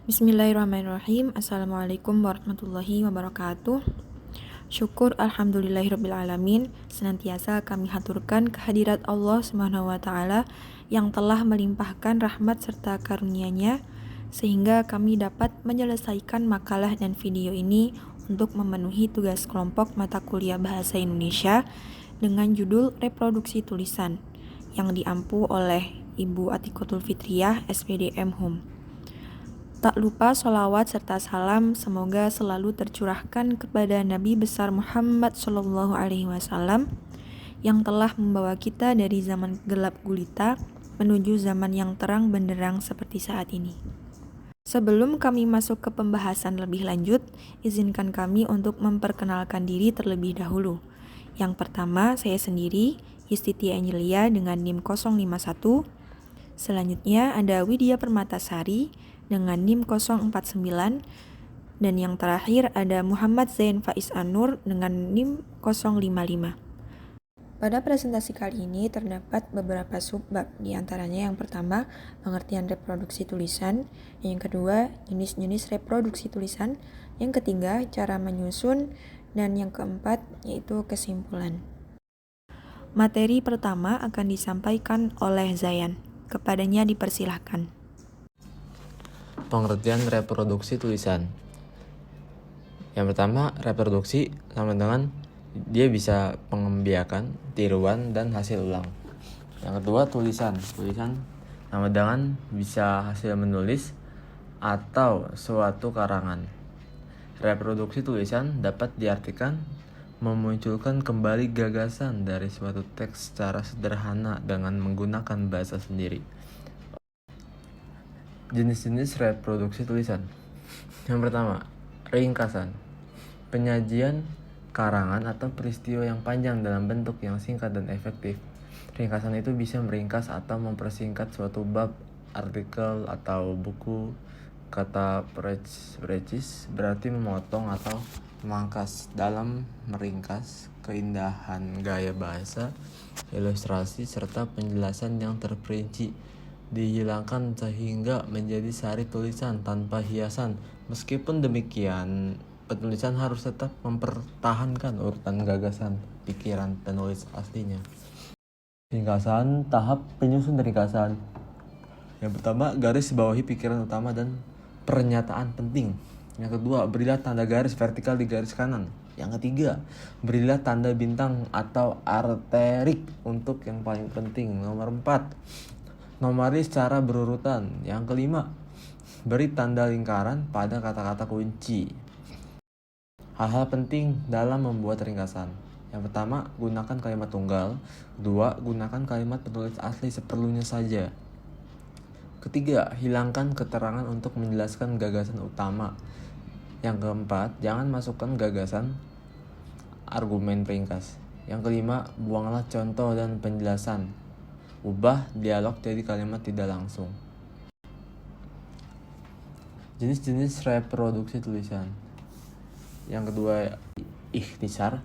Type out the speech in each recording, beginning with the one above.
Bismillahirrahmanirrahim. Assalamualaikum warahmatullahi wabarakatuh. Syukur alhamdulillahirrabbilalamin. Senantiasa kami haturkan kehadirat Allah Subhanahu wa Ta'ala yang telah melimpahkan rahmat serta karunia-Nya sehingga kami dapat menyelesaikan makalah dan video ini untuk memenuhi tugas kelompok mata kuliah Bahasa Indonesia dengan judul Reproduksi Tulisan yang diampu oleh Ibu Atikotul Fitriyah SPDM Hum. Tak lupa sholawat serta salam semoga selalu tercurahkan kepada Nabi besar Muhammad SAW yang telah membawa kita dari zaman gelap gulita menuju zaman yang terang benderang seperti saat ini. Sebelum kami masuk ke pembahasan lebih lanjut, izinkan kami untuk memperkenalkan diri terlebih dahulu. Yang pertama, saya sendiri, Yustiti Angelia dengan NIM 051. Selanjutnya ada Widya Permatasari dengan NIM 049, dan yang terakhir ada Muhammad Zain Faiz Anur dengan NIM 055. Pada presentasi kali ini terdapat beberapa subbab, di antaranya yang pertama, pengertian reproduksi tulisan, yang kedua, jenis-jenis reproduksi tulisan, yang ketiga, cara menyusun, dan yang keempat, yaitu kesimpulan. Materi pertama akan disampaikan oleh Zayan. Kepadanya dipersilahkan. Pengertian reproduksi tulisan. Yang pertama, reproduksi sama dengan dia bisa pengembiakan, tiruan, dan hasil ulang. Yang kedua, tulisan. Tulisan sama dengan bisa hasil menulis atau suatu karangan. Reproduksi tulisan dapat diartikan memunculkan kembali gagasan dari suatu teks secara sederhana dengan menggunakan bahasa sendiri. Jenis-jenis reproduksi tulisan. Yang pertama, ringkasan. Penyajian karangan atau peristiwa yang panjang dalam bentuk yang singkat dan efektif. Ringkasan itu bisa meringkas atau mempersingkat suatu bab, artikel, atau buku. Kata precis berarti memotong atau memangkas. Dalam meringkas, keindahan gaya bahasa, ilustrasi, serta penjelasan yang terperinci dihilangkan sehingga menjadi sari tulisan tanpa hiasan. Meskipun demikian, penulisan harus tetap mempertahankan urutan gagasan pikiran penulis aslinya. Ringkasan, tahap penyusun ringkasan. Yang pertama, garis bawahi pikiran utama dan pernyataan penting. Yang kedua, berilah tanda garis vertikal di garis kanan. Yang ketiga, berilah tanda bintang atau asterik untuk yang paling penting. Nomor 4, nomori secara berurutan. Yang kelima, beri tanda lingkaran pada kata-kata kunci. Hal-hal penting dalam membuat ringkasan. Yang pertama, gunakan kalimat tunggal. Kedua, gunakan kalimat penulis asli seperlunya saja. Ketiga, hilangkan keterangan untuk menjelaskan gagasan utama. Yang keempat, jangan masukkan gagasan argumen peringkas. Yang kelima, buanglah contoh dan penjelasan. Ubah dialog jadi kalimat tidak langsung. Jenis-jenis reproduksi tulisan. Yang kedua, ikhtisar.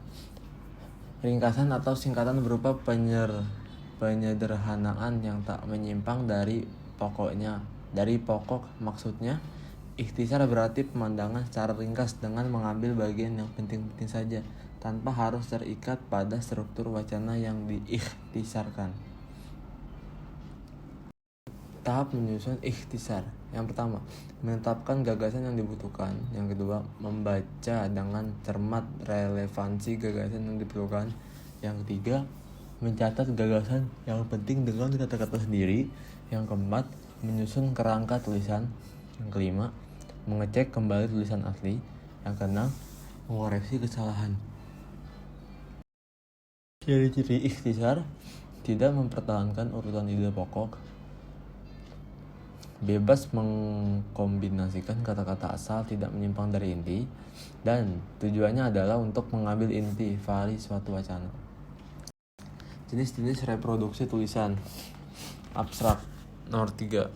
Ringkasan atau singkatan berupa penyederhanaan yang tak menyimpang dari pokok maksudnya. Ikhtisar berarti pemandangan secara ringkas dengan mengambil bagian yang penting-penting saja tanpa harus terikat pada struktur wacana yang diikhtisarkan. Tahap menyusun ikhtisar. Yang pertama, menetapkan gagasan yang dibutuhkan. Yang kedua, membaca dengan cermat relevansi gagasan yang diperlukan. Yang ketiga, mencatat gagasan yang penting dengan kata-kata sendiri. Yang keempat, menyusun kerangka tulisan. Yang kelima, mengecek kembali tulisan asli. Yang keenam, mengoreksi kesalahan. Ciri-ciri ikhtisar: tidak mempertahankan urutan ide pokok, bebas mengkombinasikan kata-kata asal, tidak menyimpang dari inti, dan tujuannya adalah untuk mengambil inti vari suatu wacana. Jenis-jenis reproduksi tulisan. Abstrak. Nomor 3,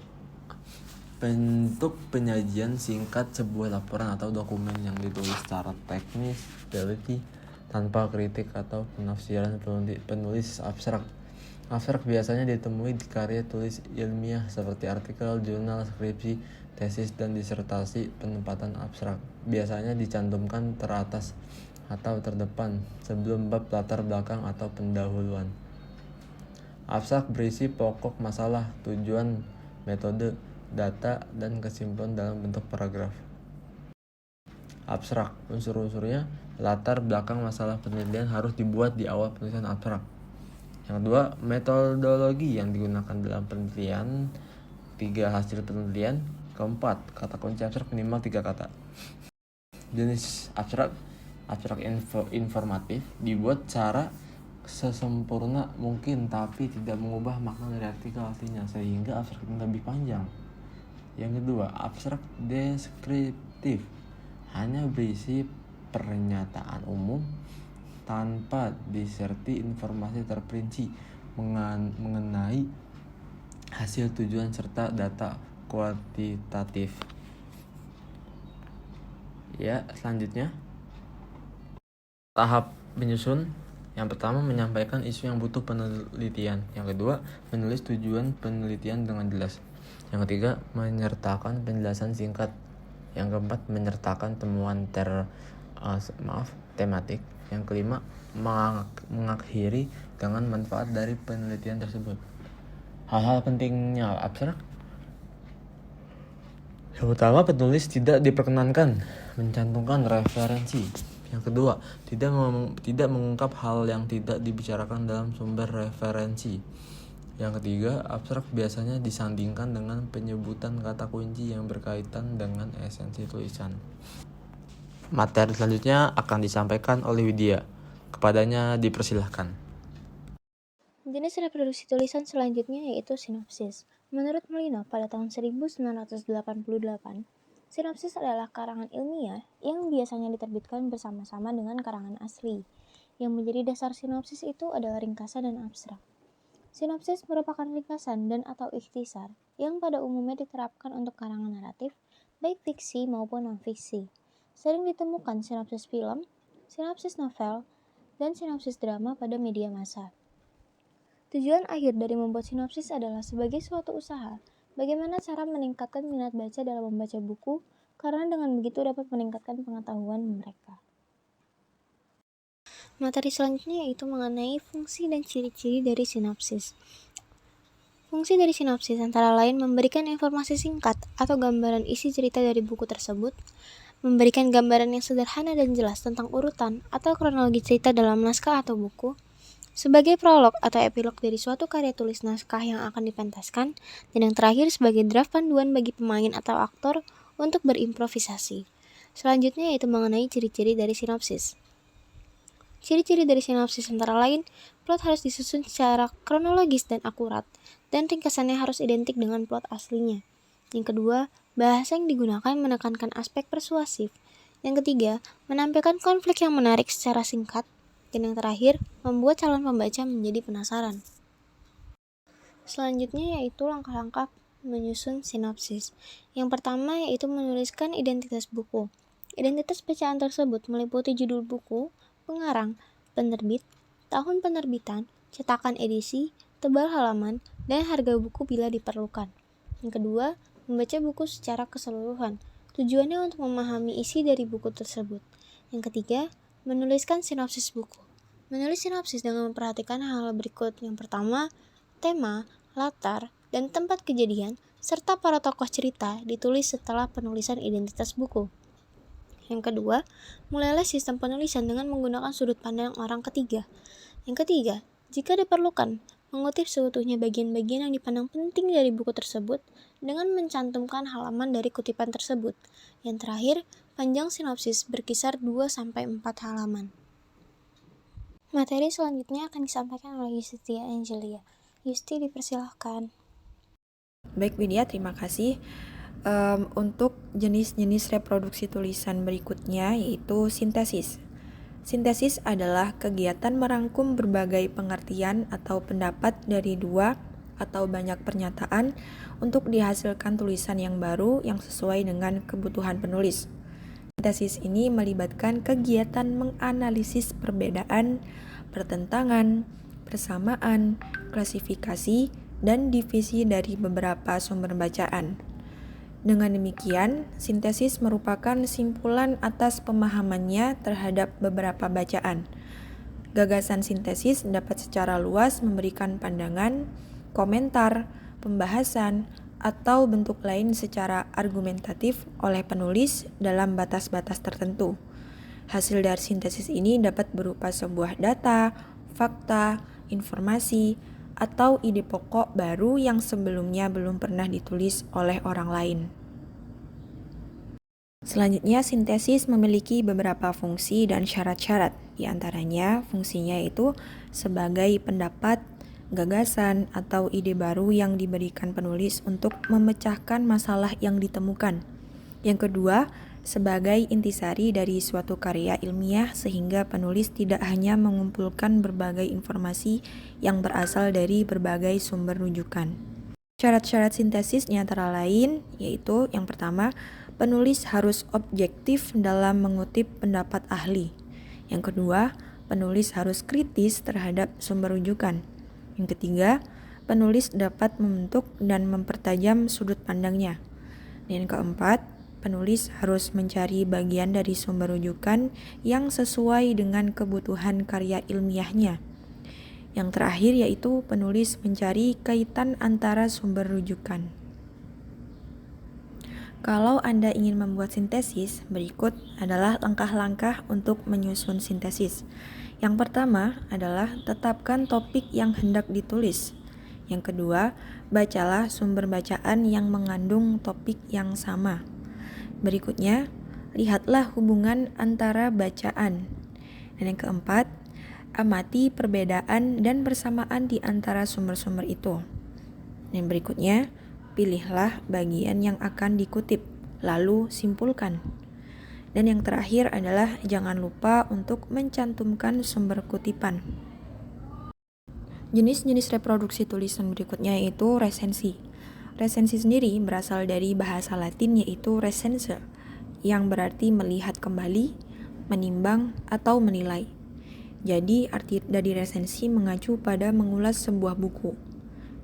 bentuk penyajian singkat sebuah laporan atau dokumen yang ditulis secara teknis, teliti, tanpa kritik atau penafsiran penulis abstrak. Abstrak biasanya ditemui di karya tulis ilmiah seperti artikel, jurnal, skripsi, tesis dan disertasi penempatan abstrak. Biasanya dicantumkan teratas atau terdepan sebelum bab latar belakang atau pendahuluan. Abstrak berisi pokok masalah, tujuan, metode, data, dan kesimpulan dalam bentuk paragraf. Abstrak, unsur-unsurnya, latar belakang masalah penelitian harus dibuat di awal penulisan abstrak. Yang kedua, metodologi yang digunakan dalam penelitian, 3 hasil penelitian. Keempat, kata kunci abstrak minimal 3 kata. Jenis abstrak informatif, dibuat secara sesempurna mungkin tapi tidak mengubah makna dari artikel aslinya sehingga abstrak ini lebih panjang. Yang kedua, abstrak deskriptif, hanya berisi pernyataan umum tanpa disertai informasi terperinci mengenai hasil tujuan serta data kuantitatif. Ya, selanjutnya tahap menyusun. Yang pertama, menyampaikan isu yang butuh penelitian. Yang kedua, menulis tujuan penelitian dengan jelas. Yang ketiga, menyertakan penjelasan singkat. Yang keempat, menyertakan temuan tematik. Yang kelima, mengakhiri dengan manfaat dari penelitian tersebut. Hal-hal pentingnya abstrak. Yang pertama, penulis tidak diperkenankan mencantumkan referensi. Yang kedua, tidak mengungkap hal yang tidak dibicarakan dalam sumber referensi. Yang ketiga, abstrak biasanya disandingkan dengan penyebutan kata kunci yang berkaitan dengan esensi tulisan. Materi selanjutnya akan disampaikan oleh Widya. Kepadanya dipersilahkan. Jenis reproduksi tulisan selanjutnya yaitu sinopsis. Menurut Molino pada tahun 1988, sinopsis adalah karangan ilmiah yang biasanya diterbitkan bersama-sama dengan karangan asli. Yang menjadi dasar sinopsis itu adalah ringkasan dan abstrak. Sinopsis merupakan ringkasan dan atau ikhtisar yang pada umumnya diterapkan untuk karangan naratif, baik fiksi maupun non-fiksi. Sering ditemukan sinopsis film, sinopsis novel, dan sinopsis drama pada media massa. Tujuan akhir dari membuat sinopsis adalah sebagai suatu usaha, bagaimana cara meningkatkan minat baca dalam membaca buku, karena dengan begitu dapat meningkatkan pengetahuan mereka. Materi selanjutnya yaitu mengenai fungsi dan ciri-ciri dari sinopsis. Fungsi dari sinopsis antara lain memberikan informasi singkat atau gambaran isi cerita dari buku tersebut, memberikan gambaran yang sederhana dan jelas tentang urutan atau kronologi cerita dalam naskah atau buku, sebagai prolog atau epilog dari suatu karya tulis naskah yang akan dipentaskan, dan yang terakhir sebagai draft panduan bagi pemain atau aktor untuk berimprovisasi. Selanjutnya yaitu mengenai ciri-ciri dari sinopsis. Ciri-ciri dari sinopsis antara lain, plot harus disusun secara kronologis dan akurat, dan ringkasannya harus identik dengan plot aslinya. Yang kedua, bahasa yang digunakan menekankan aspek persuasif. Yang ketiga, menampilkan konflik yang menarik secara singkat. Dan yang terakhir, membuat calon pembaca menjadi penasaran. Selanjutnya yaitu langkah-langkah menyusun sinopsis. Yang pertama yaitu menuliskan identitas buku. Identitas bacaan tersebut meliputi judul buku, pengarang, penerbit, tahun penerbitan, cetakan edisi, tebal halaman, dan harga buku bila diperlukan. Yang kedua, membaca buku secara keseluruhan. Tujuannya untuk memahami isi dari buku tersebut. Yang ketiga, menuliskan sinopsis buku. Menulis sinopsis dengan memperhatikan hal-hal berikut. Yang pertama, tema, latar, dan tempat kejadian, serta para tokoh cerita ditulis setelah penulisan identitas buku. Yang kedua, mulailah sistem penulisan dengan menggunakan sudut pandang orang ketiga. Yang ketiga, jika diperlukan, mengutip seutuhnya bagian-bagian yang dipandang penting dari buku tersebut dengan mencantumkan halaman dari kutipan tersebut. Yang terakhir, panjang sinopsis berkisar 2-4 halaman. Materi selanjutnya akan disampaikan oleh Yustia Angelia. Yusti, dipersilahkan. Baik Widya, terima kasih. Untuk jenis-jenis reproduksi tulisan berikutnya yaitu sintesis. Sintesis adalah kegiatan merangkum berbagai pengertian atau pendapat dari 2 atau banyak pernyataan untuk dihasilkan tulisan yang baru yang sesuai dengan kebutuhan penulis. Sintesis ini melibatkan kegiatan menganalisis perbedaan, pertentangan, persamaan, klasifikasi, dan divisi dari beberapa sumber bacaan. Dengan demikian, sintesis merupakan simpulan atas pemahamannya terhadap beberapa bacaan. Gagasan sintesis dapat secara luas memberikan pandangan, komentar, pembahasan, atau bentuk lain secara argumentatif oleh penulis dalam batas-batas tertentu. Hasil dari sintesis ini dapat berupa sebuah data, fakta, informasi, atau ide pokok baru yang sebelumnya belum pernah ditulis oleh orang lain. Selanjutnya, sintesis memiliki beberapa fungsi dan syarat-syarat. Di antaranya, fungsinya itu sebagai pendapat, gagasan, atau ide baru yang diberikan penulis untuk memecahkan masalah yang ditemukan. Yang kedua, sebagai intisari dari suatu karya ilmiah sehingga penulis tidak hanya mengumpulkan berbagai informasi yang berasal dari berbagai sumber rujukan. Syarat-syarat sintesis antara lain yaitu yang pertama, penulis harus objektif dalam mengutip pendapat ahli. Yang kedua, penulis harus kritis terhadap sumber rujukan. Yang ketiga, penulis dapat membentuk dan mempertajam sudut pandangnya. Dan yang keempat, penulis harus mencari bagian dari sumber rujukan yang sesuai dengan kebutuhan karya ilmiahnya. Yang terakhir yaitu penulis mencari kaitan antara sumber rujukan. Kalau Anda ingin membuat sintesis, berikut adalah langkah-langkah untuk menyusun sintesis. Yang pertama adalah tetapkan topik yang hendak ditulis. Yang kedua, bacalah sumber bacaan yang mengandung topik yang sama. Berikutnya, lihatlah hubungan antara bacaan. Dan yang keempat, amati perbedaan dan persamaan di antara sumber-sumber itu. Dan berikutnya, pilihlah bagian yang akan dikutip, lalu simpulkan. Dan yang terakhir adalah jangan lupa untuk mencantumkan sumber kutipan. Jenis-jenis reproduksi tulisan berikutnya yaitu resensi. Resensi sendiri berasal dari bahasa Latin yaitu recense, yang berarti melihat kembali, menimbang, atau menilai. Jadi, arti dari resensi mengacu pada mengulas sebuah buku.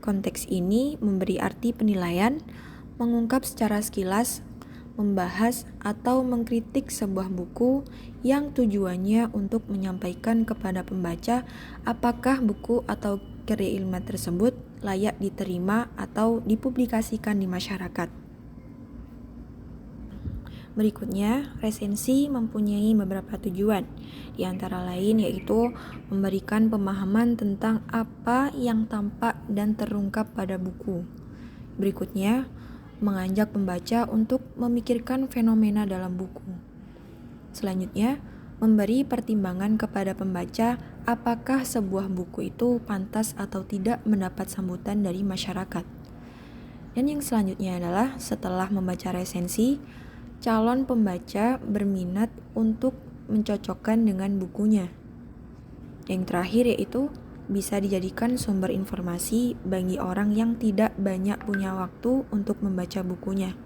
Konteks ini memberi arti penilaian, mengungkap secara sekilas, membahas atau mengkritik sebuah buku yang tujuannya untuk menyampaikan kepada pembaca apakah buku atau karya ilmiah tersebut layak diterima atau dipublikasikan di masyarakat. Berikutnya, resensi mempunyai beberapa tujuan, di antara lain yaitu memberikan pemahaman tentang apa yang tampak dan terungkap pada buku. Berikutnya, mengajak pembaca untuk memikirkan fenomena dalam buku. Selanjutnya, memberi pertimbangan kepada pembaca apakah sebuah buku itu pantas atau tidak mendapat sambutan dari masyarakat. Dan yang selanjutnya adalah setelah membaca resensi, calon pembaca berminat untuk mencocokkan dengan bukunya. Yang terakhir yaitu bisa dijadikan sumber informasi bagi orang yang tidak banyak punya waktu untuk membaca bukunya.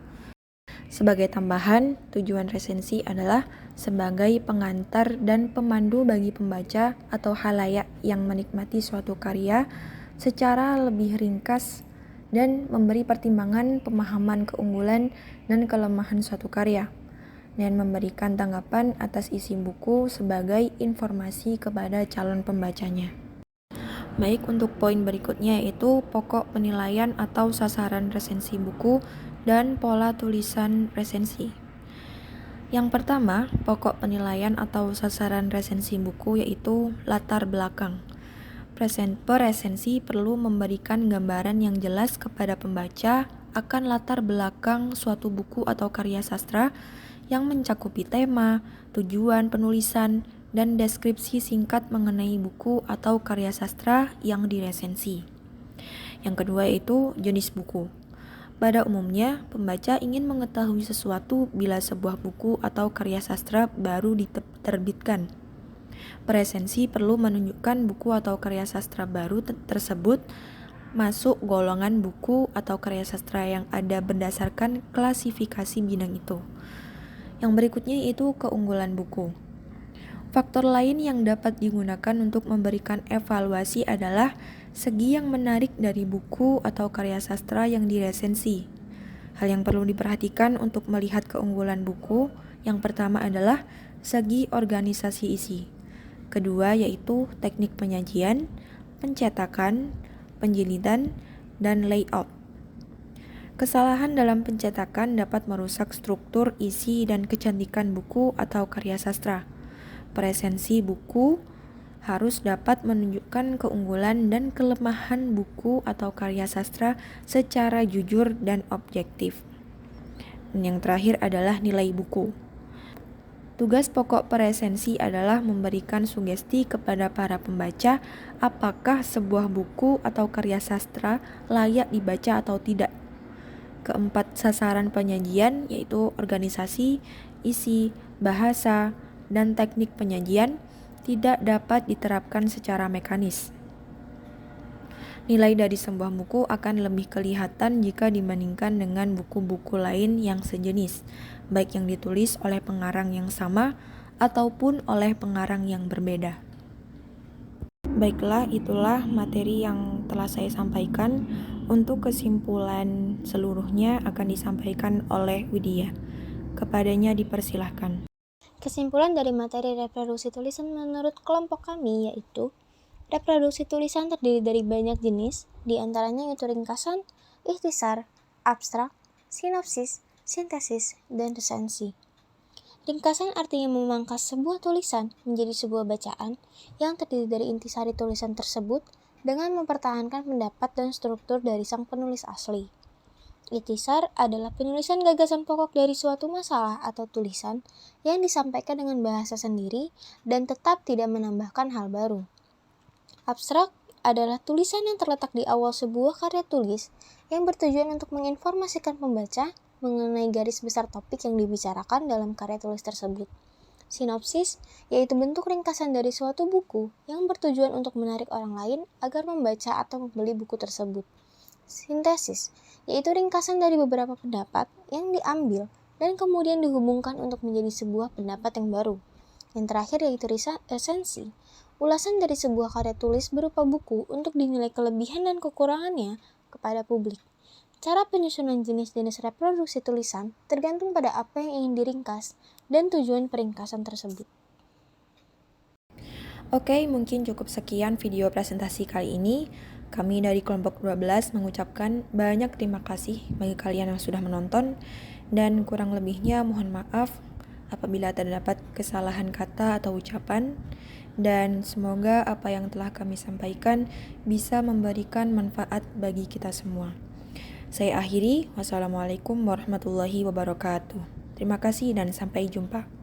Sebagai tambahan, tujuan resensi adalah sebagai pengantar dan pemandu bagi pembaca atau khalayak yang menikmati suatu karya secara lebih ringkas dan memberi pertimbangan pemahaman keunggulan dan kelemahan suatu karya, dan memberikan tanggapan atas isi buku sebagai informasi kepada calon pembacanya. Baik, untuk poin berikutnya yaitu pokok penilaian atau sasaran resensi buku dan pola tulisan resensi. Yang pertama, pokok penilaian atau sasaran resensi buku yaitu latar belakang. Peresensi perlu memberikan gambaran yang jelas kepada pembaca akan latar belakang suatu buku atau karya sastra yang mencakupi tema, tujuan penulisan, dan deskripsi singkat mengenai buku atau karya sastra yang diresensi. Yang kedua yaitu jenis buku. Pada umumnya, pembaca ingin mengetahui sesuatu bila sebuah buku atau karya sastra baru diterbitkan. Peresensi perlu menunjukkan buku atau karya sastra baru tersebut masuk golongan buku atau karya sastra yang ada berdasarkan klasifikasi bidang itu. Yang berikutnya yaitu keunggulan buku. Faktor lain yang dapat digunakan untuk memberikan evaluasi adalah segi yang menarik dari buku atau karya sastra yang diresensi. Hal yang perlu diperhatikan untuk melihat keunggulan buku, yang pertama adalah segi organisasi isi. Kedua yaitu teknik penyajian, pencetakan, penjilidan, dan layout. Kesalahan dalam pencetakan dapat merusak struktur, isi, dan kecantikan buku atau karya sastra. Presensi buku harus dapat menunjukkan keunggulan dan kelemahan buku atau karya sastra secara jujur dan objektif. Dan yang terakhir adalah nilai buku. Tugas pokok presensi adalah memberikan sugesti kepada para pembaca apakah sebuah buku atau karya sastra layak dibaca atau tidak. Keempat sasaran penyajian yaitu organisasi, isi, bahasa, dan teknik penyajian tidak dapat diterapkan secara mekanis. Nilai dari sebuah buku akan lebih kelihatan jika dibandingkan dengan buku-buku lain yang sejenis, baik yang ditulis oleh pengarang yang sama ataupun oleh pengarang yang berbeda. Baiklah, itulah materi yang telah saya sampaikan. Untuk kesimpulan seluruhnya akan disampaikan oleh Widya. Kepadanya dipersilahkan. Kesimpulan dari materi reproduksi tulisan menurut kelompok kami yaitu reproduksi tulisan terdiri dari banyak jenis, di antaranya yaitu ringkasan, ikhtisar, abstrak, sinopsis, sintesis, dan resensi. Ringkasan artinya memangkas sebuah tulisan menjadi sebuah bacaan yang terdiri dari intisari tulisan tersebut dengan mempertahankan pendapat dan struktur dari sang penulis asli. Ikhtisar adalah penulisan gagasan pokok dari suatu masalah atau tulisan yang disampaikan dengan bahasa sendiri dan tetap tidak menambahkan hal baru. Abstrak adalah tulisan yang terletak di awal sebuah karya tulis yang bertujuan untuk menginformasikan pembaca mengenai garis besar topik yang dibicarakan dalam karya tulis tersebut. Sinopsis yaitu bentuk ringkasan dari suatu buku yang bertujuan untuk menarik orang lain agar membaca atau membeli buku tersebut. Sintesis yaitu ringkasan dari beberapa pendapat yang diambil dan kemudian dihubungkan untuk menjadi sebuah pendapat yang baru. Yang terakhir yaitu resensi, ulasan dari sebuah karya tulis berupa buku untuk dinilai kelebihan dan kekurangannya kepada publik. Cara penyusunan jenis-jenis reproduksi tulisan tergantung pada apa yang ingin diringkas dan tujuan peringkasan tersebut. Oke, mungkin cukup sekian video presentasi kali ini. Kami dari kelompok 12 mengucapkan banyak terima kasih bagi kalian yang sudah menonton, dan kurang lebihnya mohon maaf apabila terdapat kesalahan kata atau ucapan, dan semoga apa yang telah kami sampaikan bisa memberikan manfaat bagi kita semua. Saya akhiri, wassalamualaikum warahmatullahi wabarakatuh. Terima kasih dan sampai jumpa.